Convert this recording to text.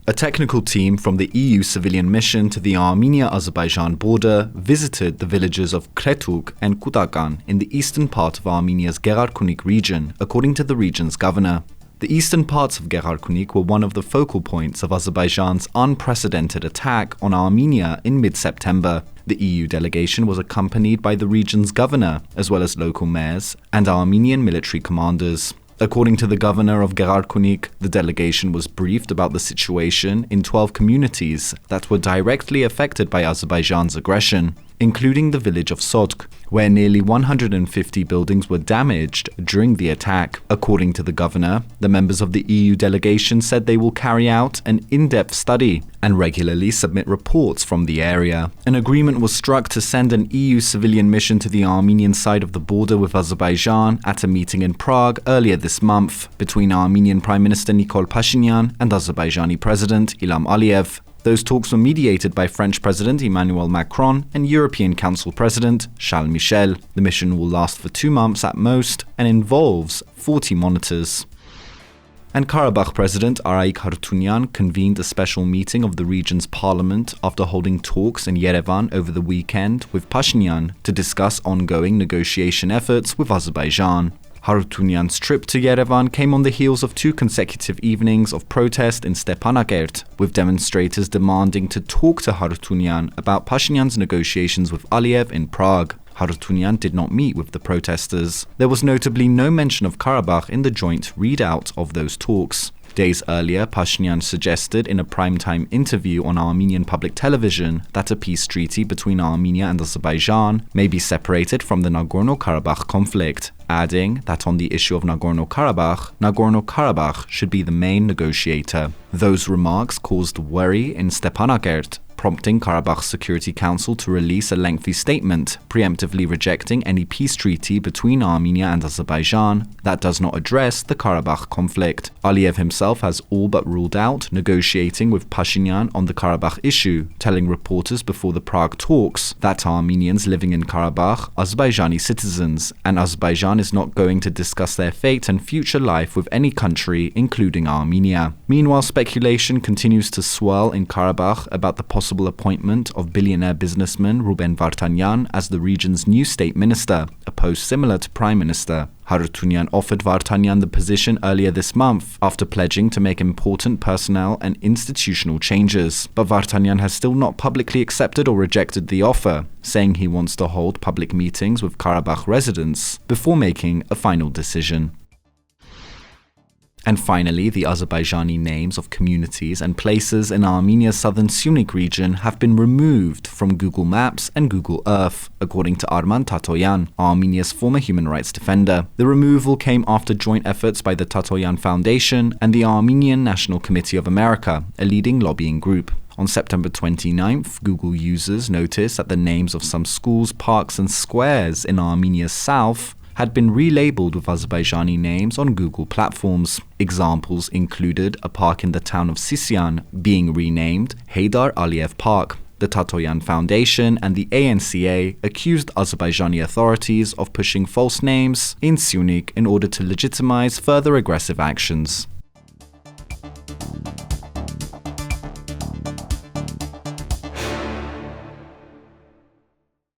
A technical team from the EU civilian mission to the Armenia-Azerbaijan border visited the villages of Tretuk and Kutakan in the eastern part of Armenia's Gegharkunik region, according to the region's governor. The eastern parts of Gegharkunik were one of the focal points of Azerbaijan's unprecedented attack on Armenia in mid-September. The EU delegation was accompanied by the region's governor, as well as local mayors and Armenian military commanders. According to the governor of Gegharkunik, the delegation was briefed about the situation in 12 communities that were directly affected by Azerbaijan's aggression, including the village of Sotk, where nearly 150 buildings were damaged during the attack. According to the governor, the members of the EU delegation said they will carry out an in-depth study and regularly submit reports from the area. An agreement was struck to send an EU civilian mission to the Armenian side of the border with Azerbaijan at a meeting in Prague earlier this month between Armenian Prime Minister Nikol Pashinyan and Azerbaijani President Ilham Aliyev. Those talks were mediated by French President Emmanuel Macron and European Council President Charles Michel. The mission will last for 2 months at most and involves 40 monitors. And Karabakh President Arayik Harutyunyan convened a special meeting of the region's parliament after holding talks in Yerevan over the weekend with Pashinyan to discuss ongoing negotiation efforts with Azerbaijan. Harutyunyan's trip to Yerevan came on the heels of 2 consecutive evenings of protest in Stepanakert, with demonstrators demanding to talk to Harutyunyan about Pashinyan's negotiations with Aliyev in Prague. Harutyunyan did not meet with the protesters. There was notably no mention of Karabakh in the joint readout of those talks. Days earlier, Pashinyan suggested in a primetime interview on Armenian public television that a peace treaty between Armenia and Azerbaijan may be separated from the Nagorno-Karabakh conflict, adding that on the issue of Nagorno-Karabakh, Nagorno-Karabakh should be the main negotiator. Those remarks caused worry in Stepanakert, prompting Karabakh Security Council to release a lengthy statement, preemptively rejecting any peace treaty between Armenia and Azerbaijan that does not address the Karabakh conflict. Aliyev himself has all but ruled out negotiating with Pashinyan on the Karabakh issue, telling reporters before the Prague talks that Armenians living in Karabakh are Azerbaijani citizens, and Azerbaijan is not going to discuss their fate and future life with any country, including Armenia. Meanwhile, speculation continues to swirl in Karabakh about the possible appointment of billionaire businessman Ruben Vardanyan as the region's new state minister, a post similar to prime minister. Harutyunyan offered Vardanyan the position earlier this month after pledging to make important personnel and institutional changes, but Vardanyan has still not publicly accepted or rejected the offer, saying he wants to hold public meetings with Karabakh residents before making a final decision. And finally, the Azerbaijani names of communities and places in Armenia's southern Syunik region have been removed from Google Maps and Google Earth, according to Arman Tatoyan, Armenia's former human rights defender. The removal came after joint efforts by the Tatoyan Foundation and the Armenian National Committee of America, a leading lobbying group. On September 29th, Google users noticed that the names of some schools, parks and squares in Armenia's south had been relabeled with Azerbaijani names on Google platforms. Examples included a park in the town of Sisyan being renamed Heydar Aliyev Park. The Tatoyan Foundation and the ANCA accused Azerbaijani authorities of pushing false names in Syunik in order to legitimize further aggressive actions.